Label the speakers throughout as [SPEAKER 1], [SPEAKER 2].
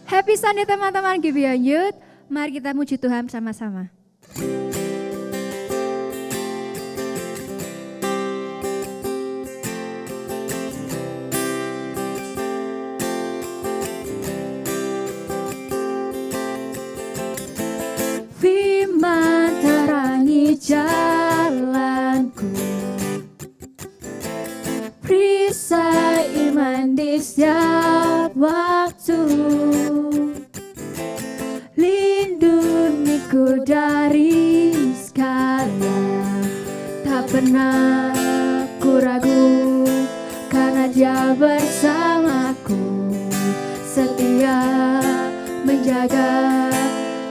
[SPEAKER 1] Happy Sunday teman-teman GBI Youth. Mari kita muji Tuhan sama-sama. Firman terangi jalanku, perisai iman di setiap waktu, lindungiku dari segala, tak pernah ku ragu, karena Dia bersamaku, setia menjaga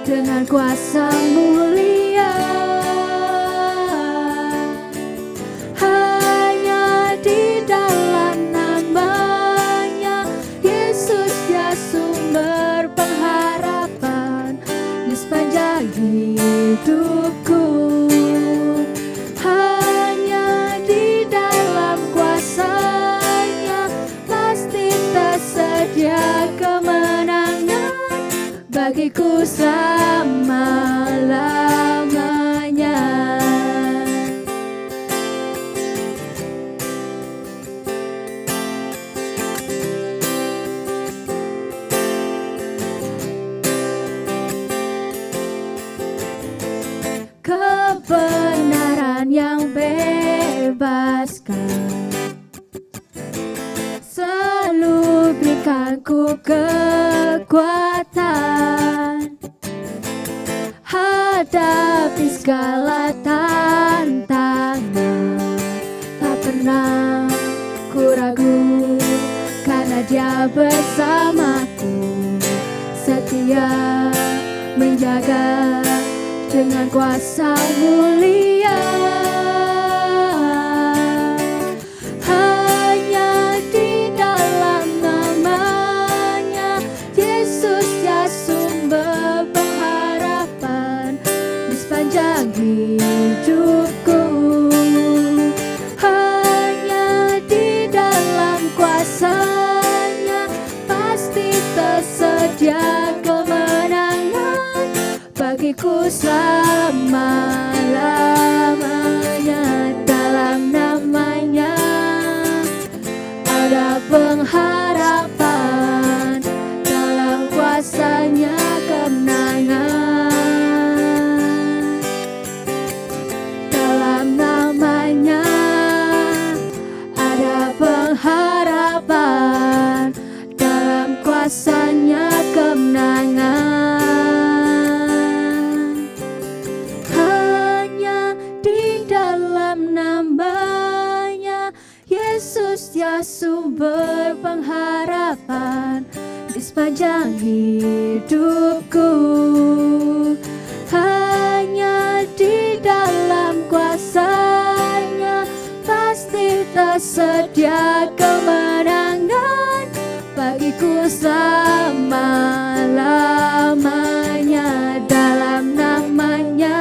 [SPEAKER 1] dengan kuasa mulia. Hanya di dalam nama-Nya Yesus, Dia sumber pengharapan di sepanjang hidupku. Hanya di dalam kuasa-Nya pasti tersedia kemenangan bagiku selama-lamanya. Kebenaran yang bebaskan selalu berikan ku kekuatan hadapi segala tantangan. Tak pernah ku ragu, karena Dia bersamaku, setia menjaga dengan kuasa mulia. Hanya di dalam nama-Nya Yesus, Dia sumber pengharapan di sepanjang hidupku. Hanya di dalam kuasa-Nya pasti tersedia kemenangan bagiku selama-lamanya. Dalam nama-Nya ada pengharapan, dalam kuasa-Nya kemenangan. Dalam nama-Nya ada pengharapan, dalam kuasa-Nya kemenangan. Hanya di dalam nama-Nya Yesus, Dia sumber pengharapan di sepanjang hidupku. Hanya di dalam kuasa-Nya pasti tersedia kemenangan bagiku selama-lamanya. Dalam nama-Nya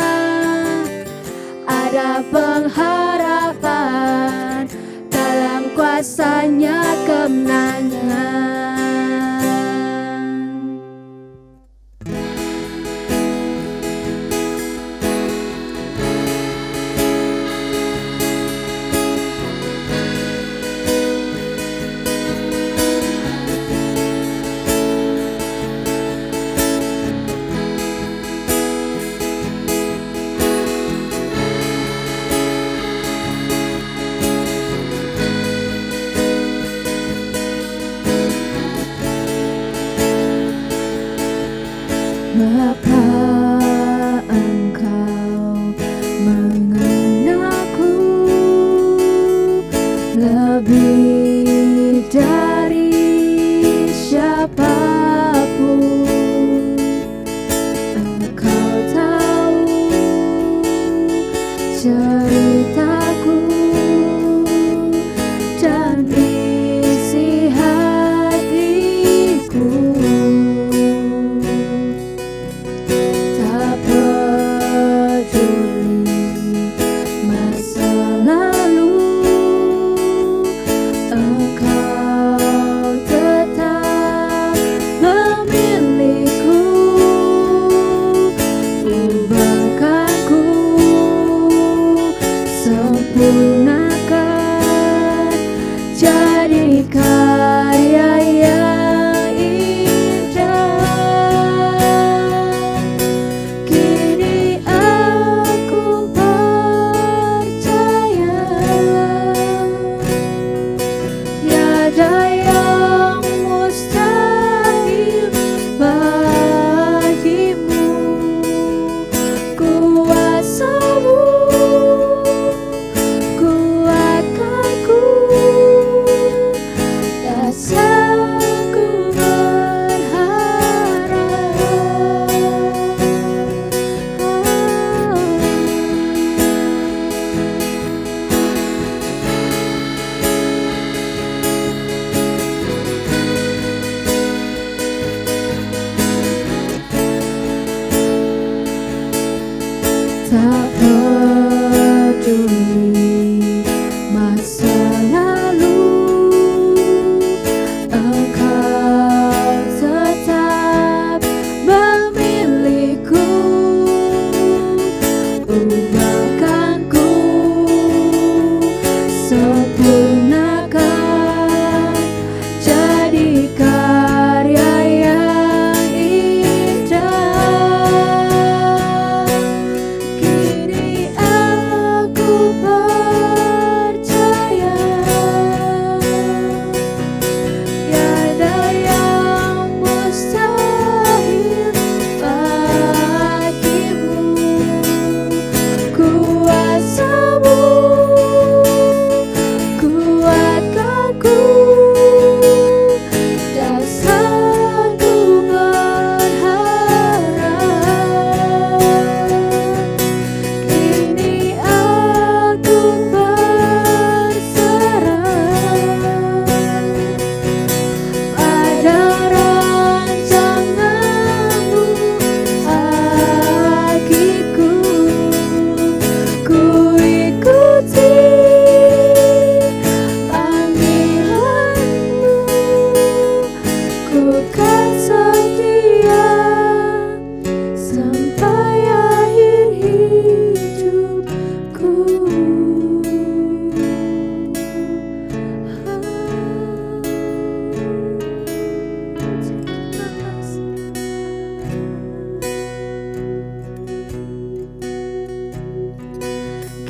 [SPEAKER 1] ada pengharapan, dalam kuasa-Nya kemenangan. Mengapa Engkau mengenalku lebih dari siapapun? Engkau tahu ceritaku dan isi hatiku. Tak peduli masa lalu, Engkau tetap Tak peduli masa lalu, Engkau tetap memilihku. Ubahkanku, sempurnakan, jadi karya yang indah. Kini aku percaya, tiada yang mustahil bagimu. Kuasa-Mu kuatkanku, dasarku berharap. Kini aku berserah pada rancangan-Mu bagiku. Ku ikuti panggilan-Mu, ku kan setia sampai akhir hidupku.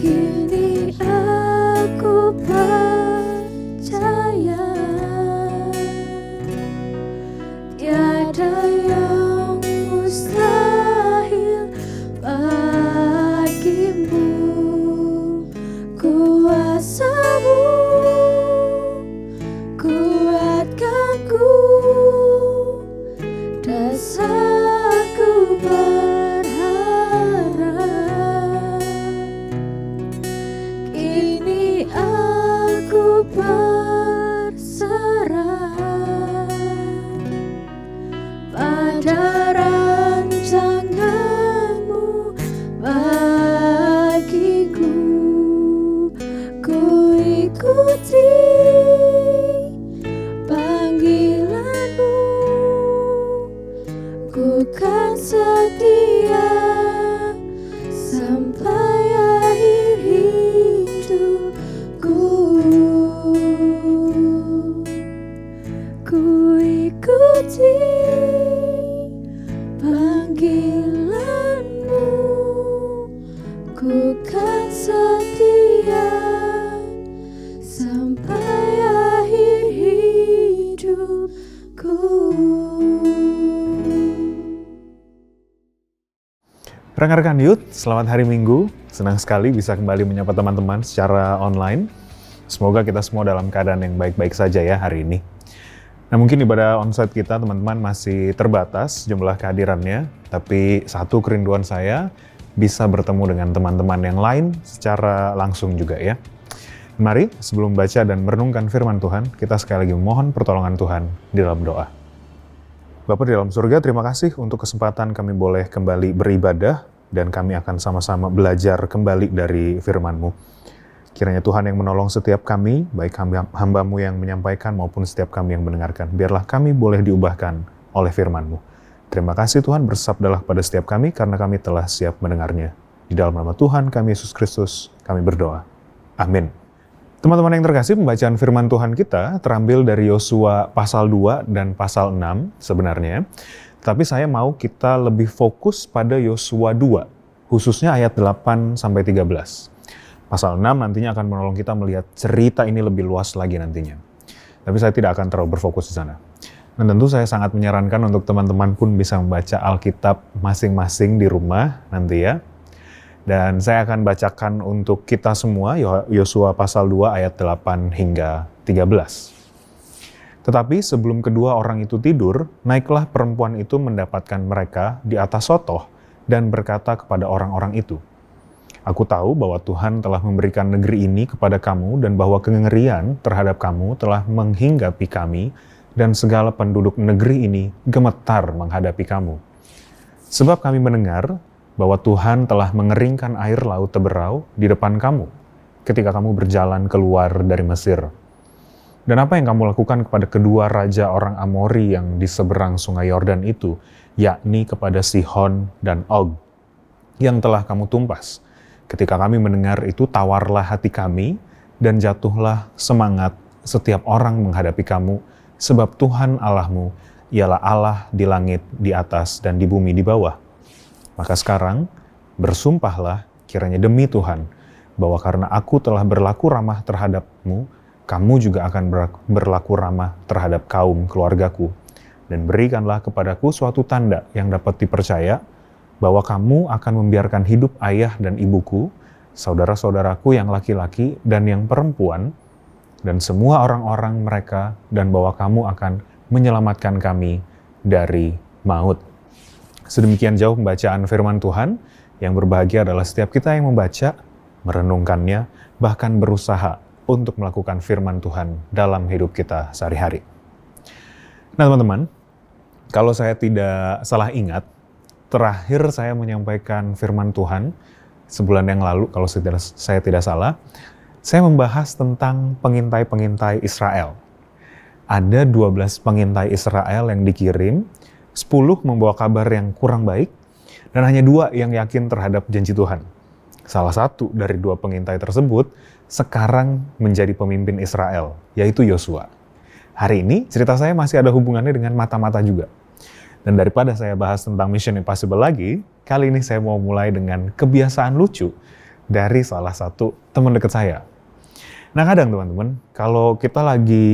[SPEAKER 1] Kini aku percaya, tiada yang mustahil bagimu. Kuasa-Mu kuatkanku, dasarku berharap. Kini aku berserah pada rancangan-Mu bagiku. Ku ikuti panggilan-Mu, ku kan setia sampai akhir hidupku. Ku ikuti panggilan-Mu, ku kan setia sampai akhir hidupku.
[SPEAKER 2] Rekan-rekan Youth, selamat hari Minggu. Senang sekali bisa kembali menyapa teman-teman secara online. Semoga kita semua dalam keadaan yang baik-baik saja ya hari ini. Nah, mungkin ibadah onsite kita teman-teman masih terbatas jumlah kehadirannya, tapi satu kerinduan saya bisa bertemu dengan teman-teman yang lain secara langsung juga ya. Mari sebelum baca dan merenungkan firman Tuhan, kita sekali lagi memohon pertolongan Tuhan di dalam doa. Bapa di dalam surga, terima kasih untuk kesempatan kami boleh kembali beribadah dan kami akan sama-sama belajar kembali dari firman-Mu. Kiranya Tuhan yang menolong setiap kami, baik hamba-Mu yang menyampaikan maupun setiap kami yang mendengarkan. Biarlah kami boleh diubahkan oleh firman-Mu. Terima kasih Tuhan, bersabdalah pada setiap kami karena kami telah siap mendengarnya. Di dalam nama Tuhan kami Yesus Kristus, kami berdoa. Amin. Teman-teman yang terkasih, pembacaan firman Tuhan kita terambil dari Yosua pasal 2 dan pasal 6 sebenarnya. Tapi saya mau kita lebih fokus pada Yosua 2, khususnya ayat 8-13. Pasal 6 nantinya akan menolong kita melihat cerita ini lebih luas lagi nantinya. Tapi saya tidak akan terlalu berfokus di sana. Dan tentu saya sangat menyarankan untuk teman-teman pun bisa membaca Alkitab masing-masing di rumah nanti ya. Dan saya akan bacakan untuk kita semua Yosua pasal 2 ayat 8 hingga 13. Tetapi sebelum kedua orang itu tidur, naiklah perempuan itu mendapatkan mereka di atas sotoh dan berkata kepada orang-orang itu, "Aku tahu bahwa Tuhan telah memberikan negeri ini kepada kamu dan bahwa kengerian terhadap kamu telah menghinggapi kami dan segala penduduk negeri ini gemetar menghadapi kamu. Sebab kami mendengar bahwa Tuhan telah mengeringkan air laut Teberau di depan kamu ketika kamu berjalan keluar dari Mesir. Dan apa yang kamu lakukan kepada kedua raja orang Amori yang di seberang sungai Yordan itu, yakni kepada Sihon dan Og, yang telah kamu tumpas. Ketika kami mendengar itu, tawarlah hati kami dan jatuhlah semangat setiap orang menghadapi kamu, sebab Tuhan Allahmu ialah Allah di langit di atas dan di bumi di bawah. Maka sekarang bersumpahlah kiranya demi Tuhan, bahwa karena aku telah berlaku ramah terhadapmu, kamu juga akan berlaku ramah terhadap kaum keluargaku. Dan berikanlah kepadaku suatu tanda yang dapat dipercaya, bahwa kamu akan membiarkan hidup ayah dan ibuku, saudara-saudaraku yang laki-laki dan yang perempuan, dan semua orang-orang mereka, dan bahwa kamu akan menyelamatkan kami dari maut. Sedemikian jauh pembacaan firman Tuhan. Yang berbahagia adalah setiap kita yang membaca, merenungkannya, bahkan berusaha untuk melakukan firman Tuhan dalam hidup kita sehari-hari. Nah teman-teman, kalau saya tidak salah ingat, terakhir saya menyampaikan firman Tuhan sebulan yang lalu, kalau saya tidak salah, saya membahas tentang pengintai-pengintai Israel. Ada 12 pengintai Israel yang dikirim, 10 membawa kabar yang kurang baik, dan hanya 2 yang yakin terhadap janji Tuhan. Salah satu dari 2 pengintai tersebut sekarang menjadi pemimpin Israel, yaitu Yosua. Hari ini cerita saya masih ada hubungannya dengan mata-mata juga. Dan daripada saya bahas tentang Mission Impossible lagi, kali ini saya mau mulai dengan kebiasaan lucu dari salah satu teman dekat saya. Nah kadang teman-teman, kalau kita lagi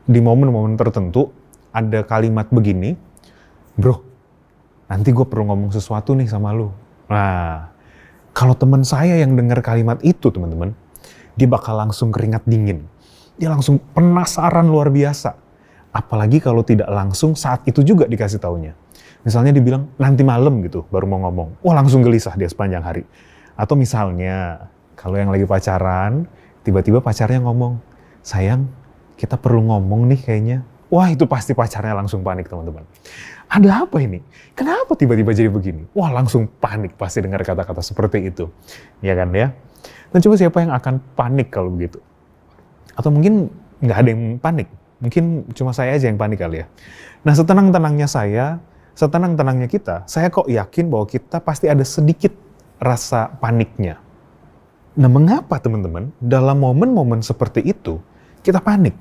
[SPEAKER 2] di momen-momen tertentu, ada kalimat begini, bro, nanti gue perlu ngomong sesuatu nih sama lu. Nah, kalau teman saya yang dengar kalimat itu teman-teman, dia bakal langsung keringat dingin. Dia langsung penasaran luar biasa. Apalagi kalau tidak langsung saat itu juga dikasih taunya. Misalnya dibilang nanti malam gitu baru mau ngomong. Wah langsung gelisah dia sepanjang hari. Atau misalnya kalau yang lagi pacaran, tiba-tiba pacarnya ngomong, sayang kita perlu ngomong nih kayaknya. Wah itu pasti pacarnya langsung panik teman-teman. Ada apa ini? Kenapa tiba-tiba jadi begini? Wah langsung panik pasti dengar kata-kata seperti itu. Ya kan ya? Dan coba siapa yang akan panik kalau begitu? Atau mungkin nggak ada yang panik. Mungkin cuma saya aja yang panik kali ya. Nah setenang-tenangnya saya, setenang-tenangnya kita, saya kok yakin bahwa kita pasti ada sedikit rasa paniknya. Nah mengapa teman-teman dalam momen-momen seperti itu kita panik?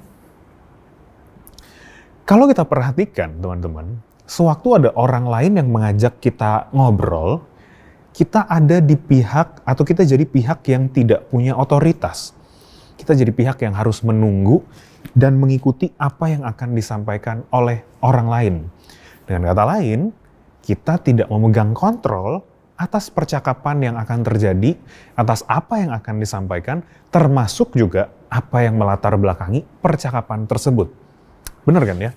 [SPEAKER 2] Kalau kita perhatikan teman-teman, sewaktu ada orang lain yang mengajak kita ngobrol, kita ada di pihak atau kita jadi pihak yang tidak punya otoritas. Kita jadi pihak yang harus menunggu dan mengikuti apa yang akan disampaikan oleh orang lain. Dengan kata lain, kita tidak memegang kontrol atas percakapan yang akan terjadi, atas apa yang akan disampaikan, termasuk juga apa yang melatar belakangi percakapan tersebut. Benar kan ya?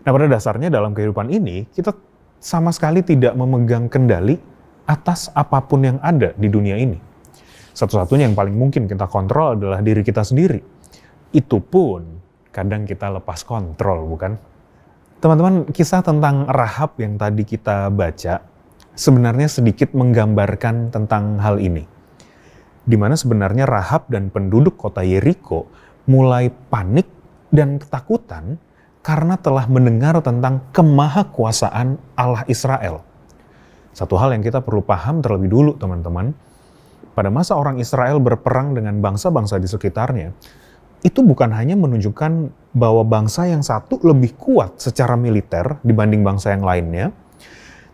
[SPEAKER 2] Nah pada dasarnya dalam kehidupan ini, kita sama sekali tidak memegang kendali atas apapun yang ada di dunia ini. Satu-satunya yang paling mungkin kita kontrol adalah diri kita sendiri. Itu pun kadang kita lepas kontrol, bukan? Teman-teman, kisah tentang Rahab yang tadi kita baca sebenarnya sedikit menggambarkan tentang hal ini. Di mana sebenarnya Rahab dan penduduk kota Yeriko mulai panik dan ketakutan karena telah mendengar tentang kemahakuasaan Allah Israel. Satu hal yang kita perlu paham terlebih dulu, teman-teman. Pada masa orang Israel berperang dengan bangsa-bangsa di sekitarnya, itu bukan hanya menunjukkan bahwa bangsa yang satu lebih kuat secara militer dibanding bangsa yang lainnya,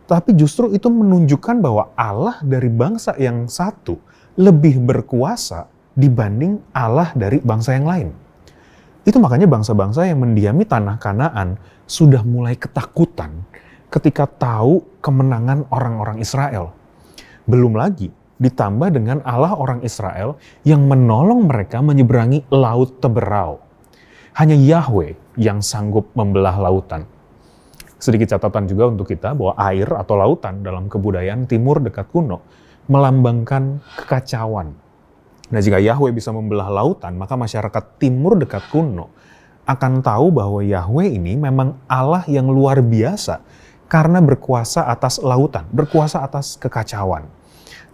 [SPEAKER 2] tapi justru itu menunjukkan bahwa Allah dari bangsa yang satu lebih berkuasa dibanding Allah dari bangsa yang lain. Itu makanya bangsa-bangsa yang mendiami tanah Kanaan sudah mulai ketakutan ketika tahu kemenangan orang-orang Israel. Belum lagi ditambah dengan Allah orang Israel yang menolong mereka menyeberangi Laut Teberau. Hanya Yahweh yang sanggup membelah lautan. Sedikit catatan juga untuk kita bahwa air atau lautan dalam kebudayaan timur dekat kuno melambangkan kekacauan. Nah jika Yahweh bisa membelah lautan, maka masyarakat timur dekat kuno akan tahu bahwa Yahweh ini memang Allah yang luar biasa karena berkuasa atas lautan, berkuasa atas kekacauan.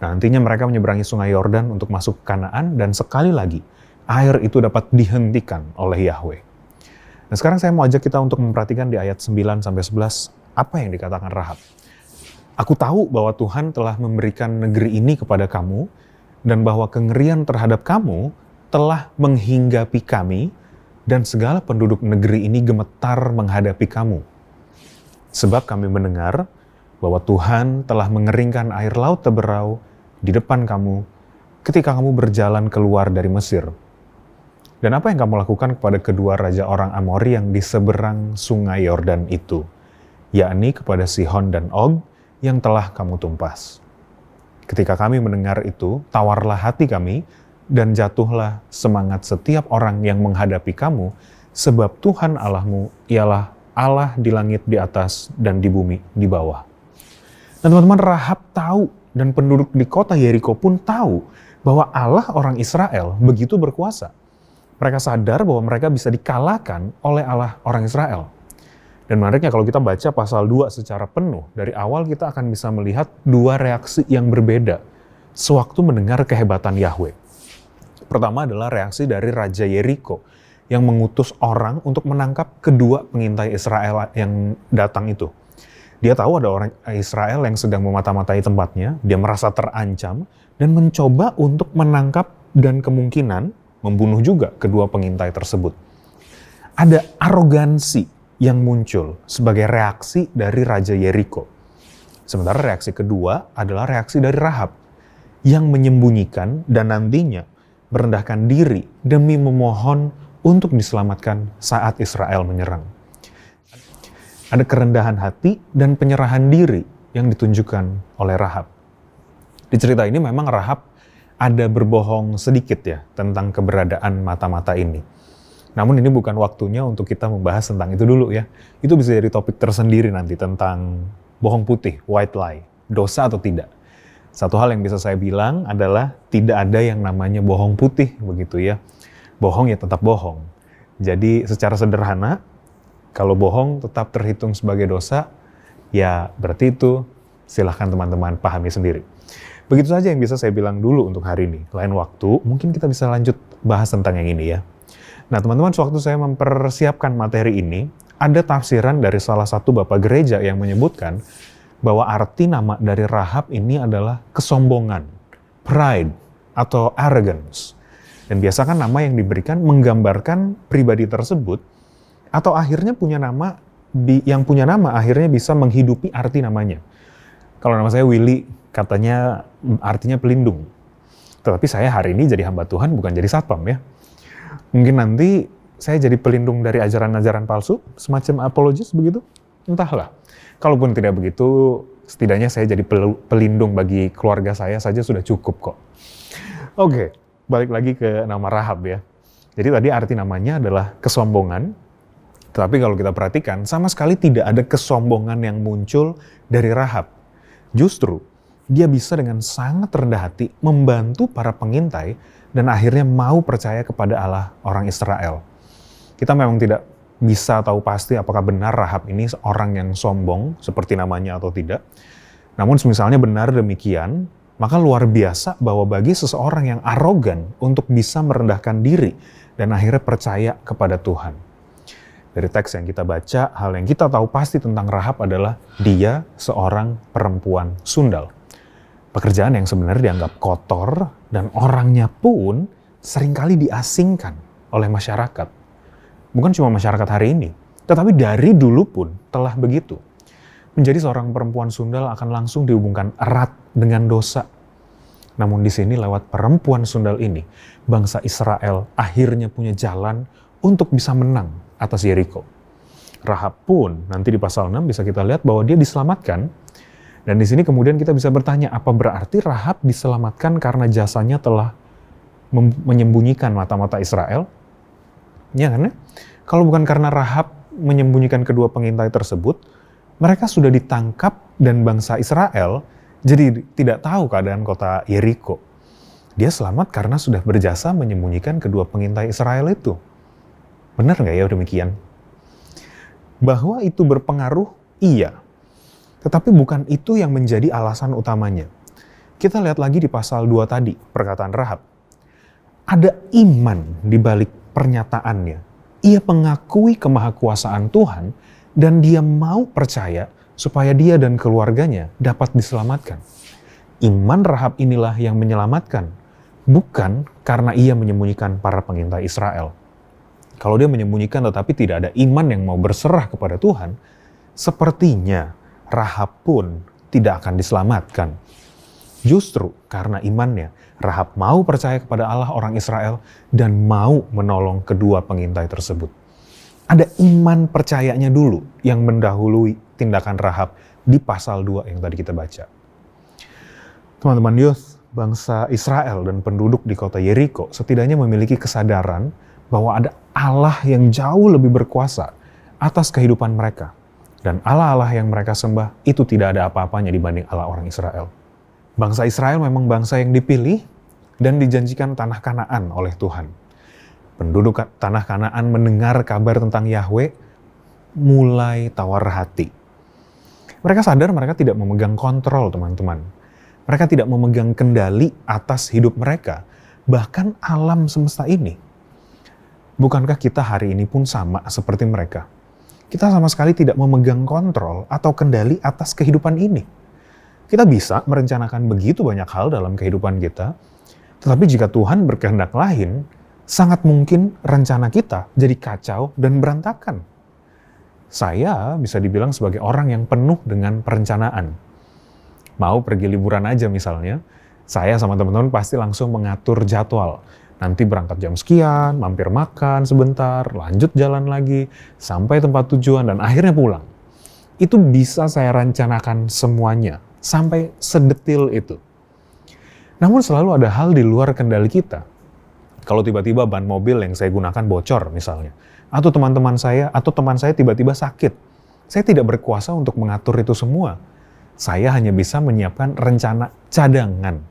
[SPEAKER 2] Nah, nantinya mereka menyeberangi sungai Yordan untuk masuk ke Kanaan, dan sekali lagi air itu dapat dihentikan oleh Yahweh. Nah, sekarang saya mau ajak kita untuk memperhatikan di ayat 9-11 apa yang dikatakan Rahab. Aku tahu bahwa Tuhan telah memberikan negeri ini kepada kamu, dan bahwa kengerian terhadap kamu telah menghinggapi kami, dan segala penduduk negeri ini gemetar menghadapi kamu. Sebab kami mendengar bahwa Tuhan telah mengeringkan air laut Teberau di depan kamu ketika kamu berjalan keluar dari Mesir. Dan apa yang kamu lakukan kepada kedua raja orang Amori yang di seberang sungai Yordan itu, yakni kepada Sihon dan Og yang telah kamu tumpas. Ketika kami mendengar itu, tawarlah hati kami, dan jatuhlah semangat setiap orang yang menghadapi kamu, sebab Tuhan Allahmu ialah Allah di langit di atas dan di bumi di bawah. Dan teman-teman, Rahab tahu, dan penduduk di kota Yeriko pun tahu bahwa Allah orang Israel begitu berkuasa. Mereka sadar bahwa mereka bisa dikalahkan oleh Allah orang Israel. Dan menariknya kalau kita baca pasal 2 secara penuh, dari awal kita akan bisa melihat dua reaksi yang berbeda sewaktu mendengar kehebatan Yahweh. Pertama adalah reaksi dari Raja Yeriko yang mengutus orang untuk menangkap kedua pengintai Israel yang datang itu. Dia tahu ada orang Israel yang sedang memata-matai tempatnya, dia merasa terancam dan mencoba untuk menangkap dan kemungkinan membunuh juga kedua pengintai tersebut. Ada arogansi yang muncul sebagai reaksi dari Raja Yeriko. Sementara reaksi kedua adalah reaksi dari Rahab yang menyembunyikan dan nantinya merendahkan diri demi memohon untuk diselamatkan saat Israel menyerang. Ada kerendahan hati dan penyerahan diri yang ditunjukkan oleh Rahab. Di cerita ini memang Rahab ada berbohong sedikit ya tentang keberadaan mata-mata ini. Namun ini bukan waktunya untuk kita membahas tentang itu dulu ya. Itu bisa jadi topik tersendiri nanti tentang bohong putih, white lie, dosa atau tidak. Satu hal yang bisa saya bilang adalah tidak ada yang namanya bohong putih begitu ya. Bohong ya tetap bohong. Jadi secara sederhana, kalau bohong tetap terhitung sebagai dosa, ya berarti itu silahkan teman-teman pahami sendiri. Begitu saja yang bisa saya bilang dulu untuk hari ini. Lain waktu, mungkin kita bisa lanjut bahas tentang yang ini ya. Nah teman-teman, sewaktu saya mempersiapkan materi ini, ada tafsiran dari salah satu bapak gereja yang menyebutkan bahwa arti nama dari Rahab ini adalah kesombongan, pride, atau arrogance. Dan biasakan nama yang diberikan menggambarkan pribadi tersebut, atau akhirnya yang punya nama akhirnya bisa menghidupi arti namanya. Kalau nama saya Willy, katanya artinya pelindung. Tetapi saya hari ini jadi hamba Tuhan, bukan jadi satpam ya. Mungkin nanti saya jadi pelindung dari ajaran-ajaran palsu, semacam apologis begitu, entahlah. Kalaupun tidak begitu, setidaknya saya jadi pelindung bagi keluarga saya saja sudah cukup kok. Oke, balik lagi ke nama Rahab ya. Jadi tadi arti namanya adalah kesombongan, tetapi kalau kita perhatikan, sama sekali tidak ada kesombongan yang muncul dari Rahab. Justru, dia bisa dengan sangat rendah hati membantu para pengintai dan akhirnya mau percaya kepada Allah orang Israel. Kita memang tidak bisa tahu pasti apakah benar Rahab ini orang yang sombong seperti namanya atau tidak. Namun misalnya benar demikian, maka luar biasa bahwa bagi seseorang yang arogan untuk bisa merendahkan diri dan akhirnya percaya kepada Tuhan. Dari teks yang kita baca, hal yang kita tahu pasti tentang Rahab adalah dia seorang perempuan sundal. Pekerjaan yang sebenarnya dianggap kotor dan orangnya pun seringkali diasingkan oleh masyarakat. Bukan cuma masyarakat hari ini, tetapi dari dulu pun telah begitu. Menjadi seorang perempuan sundal akan langsung dihubungkan erat dengan dosa. Namun di sini lewat perempuan sundal ini, bangsa Israel akhirnya punya jalan untuk bisa menang atas Yeriko. Rahab pun nanti di pasal 6 bisa kita lihat bahwa dia diselamatkan. Dan di sini kemudian kita bisa bertanya, apa berarti Rahab diselamatkan karena jasanya telah menyembunyikan mata-mata Israel? Ya kan ya? Kalau bukan karena Rahab menyembunyikan kedua pengintai tersebut, mereka sudah ditangkap dan bangsa Israel jadi tidak tahu keadaan kota Yeriko. Dia selamat karena sudah berjasa menyembunyikan kedua pengintai Israel itu. Benar nggak ya demikian? Bahwa itu berpengaruh, iya. Tetapi bukan itu yang menjadi alasan utamanya. Kita lihat lagi di pasal 2 tadi, perkataan Rahab. Ada iman di balik pernyataannya. Ia mengakui kemahakuasaan Tuhan dan dia mau percaya supaya dia dan keluarganya dapat diselamatkan. Iman Rahab inilah yang menyelamatkan, bukan karena ia menyembunyikan para pengintai Israel. Kalau dia menyembunyikan tetapi tidak ada iman yang mau berserah kepada Tuhan, sepertinya Rahab pun tidak akan diselamatkan. Justru karena imannya, Rahab mau percaya kepada Allah orang Israel dan mau menolong kedua pengintai tersebut. Ada iman percayanya dulu yang mendahului tindakan Rahab di pasal 2 yang tadi kita baca. Teman-teman youth, bangsa Israel dan penduduk di kota Yeriko setidaknya memiliki kesadaran bahwa ada Allah yang jauh lebih berkuasa atas kehidupan mereka. Dan Allah-Allah yang mereka sembah itu tidak ada apa-apanya dibanding Allah orang Israel. Bangsa Israel memang bangsa yang dipilih dan dijanjikan tanah Kanaan oleh Tuhan. Penduduk tanah Kanaan mendengar kabar tentang Yahweh mulai tawar hati. Mereka sadar mereka tidak memegang kontrol, teman-teman. Mereka tidak memegang kendali atas hidup mereka, bahkan alam semesta ini. Bukankah kita hari ini pun sama seperti mereka? Kita sama sekali tidak memegang kontrol atau kendali atas kehidupan ini. Kita bisa merencanakan begitu banyak hal dalam kehidupan kita, tetapi jika Tuhan berkehendak lain, sangat mungkin rencana kita jadi kacau dan berantakan. Saya bisa dibilang sebagai orang yang penuh dengan perencanaan. Mau pergi liburan aja misalnya, saya sama teman-teman pasti langsung mengatur jadwal. Nanti berangkat jam sekian, mampir makan sebentar, lanjut jalan lagi, sampai tempat tujuan, dan akhirnya pulang. Itu bisa saya rencanakan semuanya, sampai sedetil itu. Namun selalu ada hal di luar kendali kita. Kalau tiba-tiba ban mobil yang saya gunakan bocor misalnya, atau teman saya tiba-tiba sakit, saya tidak berkuasa untuk mengatur itu semua. Saya hanya bisa menyiapkan rencana cadangan,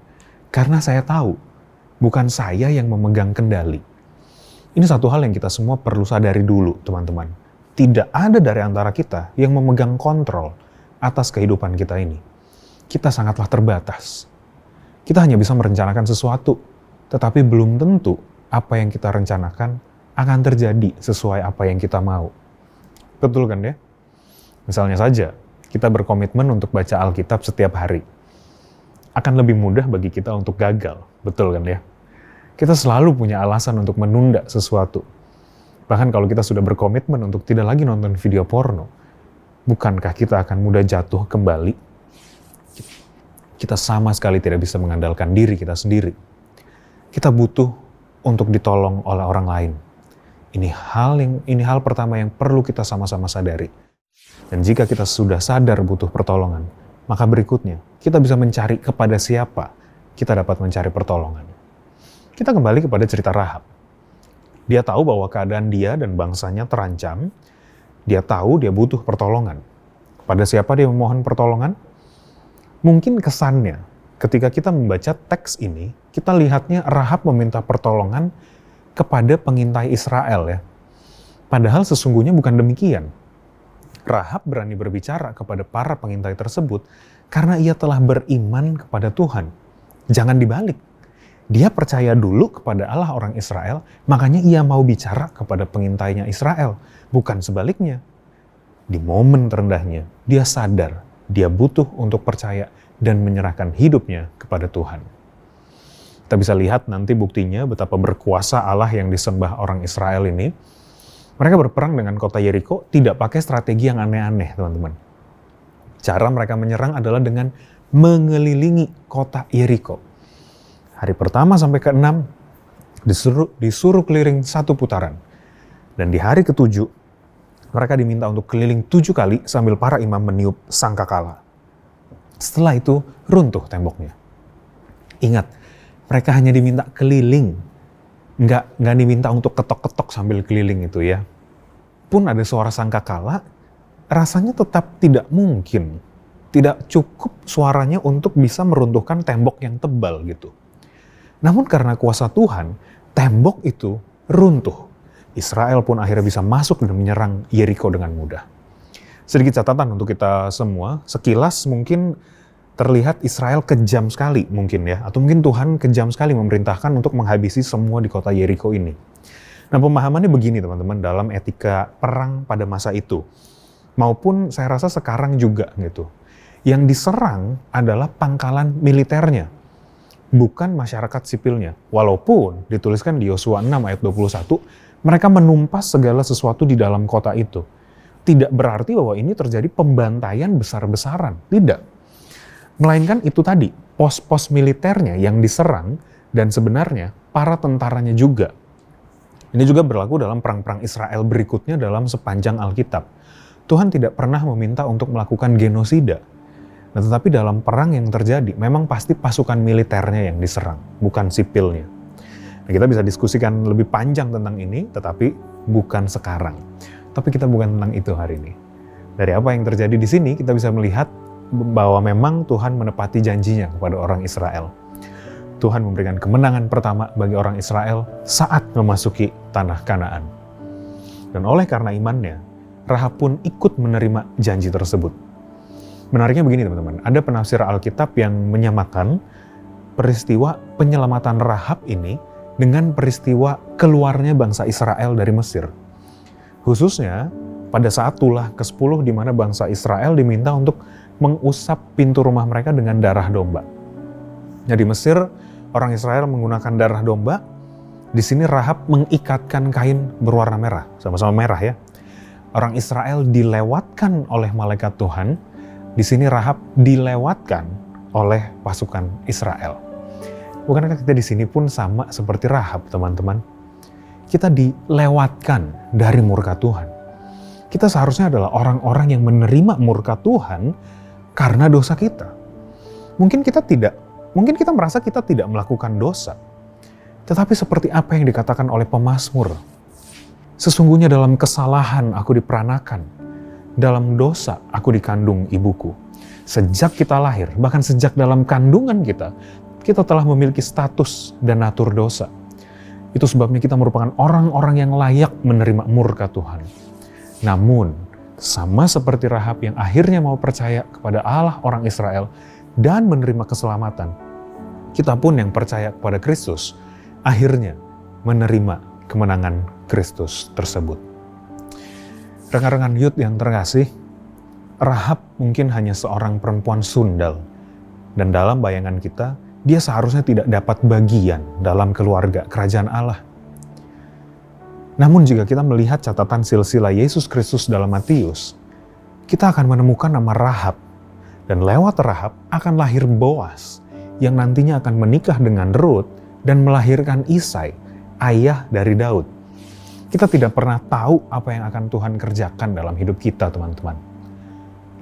[SPEAKER 2] karena saya tahu bukan saya yang memegang kendali. Ini satu hal yang kita semua perlu sadari dulu, teman-teman. Tidak ada dari antara kita yang memegang kontrol atas kehidupan kita ini. Kita sangatlah terbatas. Kita hanya bisa merencanakan sesuatu, tetapi belum tentu apa yang kita rencanakan akan terjadi sesuai apa yang kita mau. Betul kan ya? Misalnya saja, kita berkomitmen untuk baca Alkitab setiap hari. Akan lebih mudah bagi kita untuk gagal, betul kan ya? Kita selalu punya alasan untuk menunda sesuatu. Bahkan kalau kita sudah berkomitmen untuk tidak lagi nonton video porno, bukankah kita akan mudah jatuh kembali? Kita sama sekali tidak bisa mengandalkan diri kita sendiri. Kita butuh untuk ditolong oleh orang lain. Ini hal pertama yang perlu kita sama-sama sadari. Dan jika kita sudah sadar butuh pertolongan, maka berikutnya kita bisa mencari kepada siapa kita dapat mencari pertolongan. Kita kembali kepada cerita Rahab. Dia tahu bahwa keadaan dia dan bangsanya terancam. Dia tahu dia butuh pertolongan. Pada siapa dia memohon pertolongan? Mungkin kesannya ketika kita membaca teks ini, kita lihatnya Rahab meminta pertolongan kepada pengintai Israel ya. Padahal sesungguhnya bukan demikian. Rahab berani berbicara kepada para pengintai tersebut karena ia telah beriman kepada Tuhan. Jangan dibalik. Dia percaya dulu kepada Allah orang Israel, makanya ia mau bicara kepada pengintainya Israel, bukan sebaliknya. Di momen terendahnya, dia sadar dia butuh untuk percaya dan menyerahkan hidupnya kepada Tuhan. Kita bisa lihat nanti buktinya betapa berkuasa Allah yang disembah orang Israel ini. Mereka berperang dengan kota Yeriko tidak pakai strategi yang aneh-aneh, teman-teman. Cara mereka menyerang adalah dengan mengelilingi kota Yeriko. Hari pertama sampai ke-6 disuruh keliling 1 putaran. Dan di hari ke-7 mereka diminta untuk keliling 7 kali sambil para imam meniup sangkakala. Setelah itu runtuh temboknya. Ingat, mereka hanya diminta keliling. Nggak diminta untuk ketok-ketok sambil keliling itu ya. Pun ada suara sangkakala, rasanya tetap tidak mungkin. Tidak cukup suaranya untuk bisa meruntuhkan tembok yang tebal gitu. Namun karena kuasa Tuhan, tembok itu runtuh. Israel pun akhirnya bisa masuk dan menyerang Yeriko dengan mudah. Sedikit catatan untuk kita semua, sekilas mungkin terlihat Israel kejam sekali mungkin ya, atau mungkin Tuhan kejam sekali memerintahkan untuk menghabisi semua di kota Yeriko ini. Nah, pemahamannya begini teman-teman dalam etika perang pada masa itu, maupun saya rasa sekarang juga gitu. Yang diserang adalah pangkalan militernya, bukan masyarakat sipilnya. Walaupun dituliskan di Yosua 6 ayat 21, mereka menumpas segala sesuatu di dalam kota itu. Tidak berarti bahwa ini terjadi pembantaian besar-besaran, tidak. Melainkan itu tadi, pos-pos militernya yang diserang dan sebenarnya para tentaranya juga. Ini juga berlaku dalam perang-perang Israel berikutnya dalam sepanjang Alkitab. Tuhan tidak pernah meminta untuk melakukan genosida. Nah, tetapi dalam perang yang terjadi, memang pasti pasukan militernya yang diserang, bukan sipilnya. Nah, kita bisa diskusikan lebih panjang tentang ini, tetapi bukan sekarang. Tapi kita bukan tentang itu hari ini. Dari apa yang terjadi di sini, kita bisa melihat bahwa memang Tuhan menepati janjinya kepada orang Israel. Tuhan memberikan kemenangan pertama bagi orang Israel saat memasuki tanah Kanaan. Dan oleh karena imannya, Rahab pun ikut menerima janji tersebut. Menariknya begini teman-teman, ada penafsir Alkitab yang menyamakan peristiwa penyelamatan Rahab ini dengan peristiwa keluarnya bangsa Israel dari Mesir. Khususnya pada saat tulah ke-10 di mana bangsa Israel diminta untuk mengusap pintu rumah mereka dengan darah domba. Nah, di Mesir orang Israel menggunakan darah domba. Di sini Rahab mengikatkan kain berwarna merah, sama-sama merah ya. Orang Israel dilewatkan oleh malaikat Tuhan. Di sini Rahab dilewatkan oleh pasukan Israel. Bukankah kita di sini pun sama seperti Rahab, teman-teman? Kita dilewatkan dari murka Tuhan. Kita seharusnya adalah orang-orang yang menerima murka Tuhan karena dosa kita. Mungkin kita merasa kita tidak melakukan dosa. Tetapi seperti apa yang dikatakan oleh pemazmur, sesungguhnya dalam kesalahan aku diperanakan, dalam dosa aku dikandung ibuku. Sejak kita lahir, bahkan sejak dalam kandungan kita telah memiliki status dan natur dosa. Itu sebabnya kita merupakan orang-orang yang layak menerima murka Tuhan. Namun, sama seperti Rahab yang akhirnya mau percaya kepada Allah orang Israel dan menerima keselamatan, kita pun yang percaya kepada Kristus akhirnya menerima kemenangan Kristus tersebut. Rekan-rekan Youth yang terkasih, Rahab mungkin hanya seorang perempuan sundal, dan dalam bayangan kita, dia seharusnya tidak dapat bagian dalam keluarga kerajaan Allah. Namun jika kita melihat catatan silsilah Yesus Kristus dalam Matius, kita akan menemukan nama Rahab, dan lewat Rahab akan lahir Boas, yang nantinya akan menikah dengan Rut dan melahirkan Isai, ayah dari Daud. Kita tidak pernah tahu apa yang akan Tuhan kerjakan dalam hidup kita, teman-teman.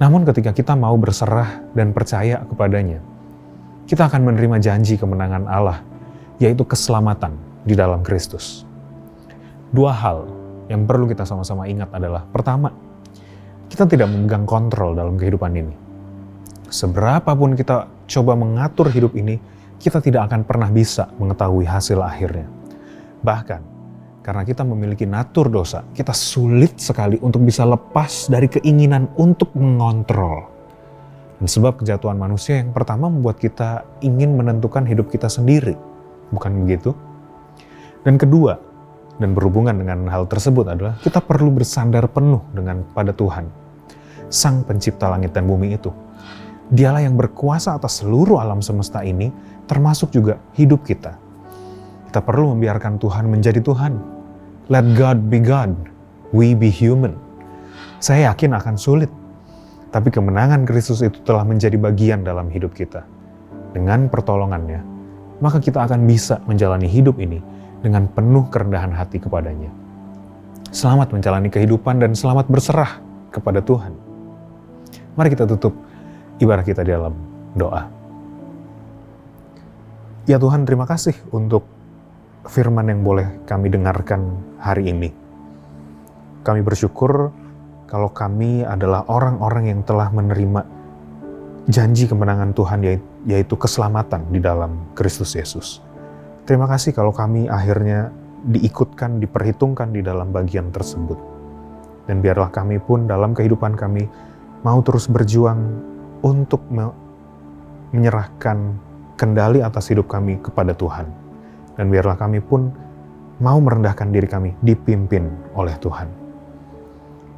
[SPEAKER 2] Namun ketika kita mau berserah dan percaya kepadanya, kita akan menerima janji kemenangan Allah, yaitu keselamatan di dalam Kristus. Dua hal yang perlu kita sama-sama ingat adalah, pertama, kita tidak memegang kontrol dalam kehidupan ini. Seberapapun kita coba mengatur hidup ini, kita tidak akan pernah bisa mengetahui hasil akhirnya. Bahkan, karena kita memiliki natur dosa, kita sulit sekali untuk bisa lepas dari keinginan untuk mengontrol. Dan sebab kejatuhan manusia yang pertama membuat kita ingin menentukan hidup kita sendiri. Bukan begitu? Dan kedua, dan berhubungan dengan hal tersebut adalah kita perlu bersandar penuh pada Tuhan, Sang Pencipta langit dan bumi itu. Dialah yang berkuasa atas seluruh alam semesta ini, termasuk juga hidup kita. Kita perlu membiarkan Tuhan menjadi Tuhan. Let God be God, we be human. Saya yakin akan sulit, tapi kemenangan Kristus itu telah menjadi bagian dalam hidup kita. Dengan pertolongannya, maka kita akan bisa menjalani hidup ini dengan penuh kerendahan hati kepadanya. Selamat menjalani kehidupan dan selamat berserah kepada Tuhan. Mari kita tutup ibadah kita di dalam doa. Ya Tuhan, terima kasih untuk firman yang boleh kami dengarkan hari ini. Kami bersyukur kalau kami adalah orang-orang yang telah menerima janji kemenangan Tuhan, yaitu keselamatan di dalam Kristus Yesus. Terima kasih kalau kami akhirnya diikutkan, diperhitungkan di dalam bagian tersebut. Dan biarlah kami pun dalam kehidupan kami mau terus berjuang untuk menyerahkan kendali atas hidup kami kepada Tuhan. Dan biarlah kami pun mau merendahkan diri kami dipimpin oleh Tuhan.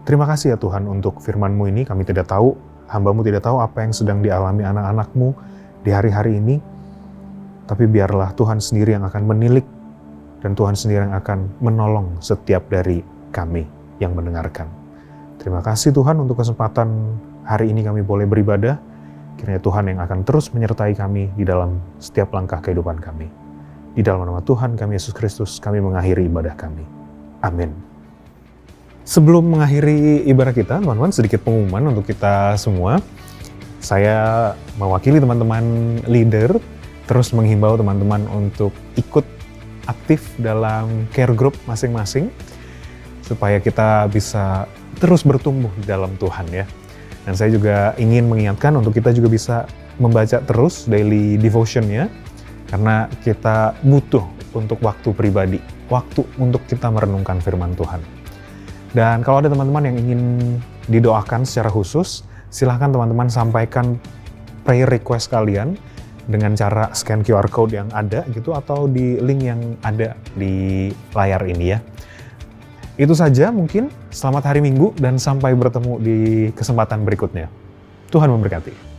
[SPEAKER 2] Terima kasih ya Tuhan untuk firman-Mu ini. Kami tidak tahu, hamba-Mu tidak tahu apa yang sedang dialami anak-anak-Mu di hari-hari ini. Tapi biarlah Tuhan sendiri yang akan menilik dan Tuhan sendiri yang akan menolong setiap dari kami yang mendengarkan. Terima kasih Tuhan untuk kesempatan hari ini kami boleh beribadah. Kiranya Tuhan yang akan terus menyertai kami di dalam setiap langkah kehidupan kami. Di dalam nama Tuhan kami Yesus Kristus, kami mengakhiri ibadah kami. Amin. Sebelum mengakhiri ibadah kita, teman-teman, sedikit pengumuman untuk kita semua. Saya mewakili teman-teman leader, terus menghimbau teman-teman untuk ikut aktif dalam care group masing-masing, supaya kita bisa terus bertumbuh di dalam Tuhan ya. Dan saya juga ingin mengingatkan untuk kita juga bisa membaca terus daily devotion-nya, karena kita butuh untuk waktu pribadi, waktu untuk kita merenungkan firman Tuhan. Dan kalau ada teman-teman yang ingin didoakan secara khusus, silahkan teman-teman sampaikan prayer request kalian dengan cara scan QR code yang ada gitu, atau di link yang ada di layar ini ya. Itu saja mungkin. Selamat hari Minggu dan sampai bertemu di kesempatan berikutnya. Tuhan memberkati.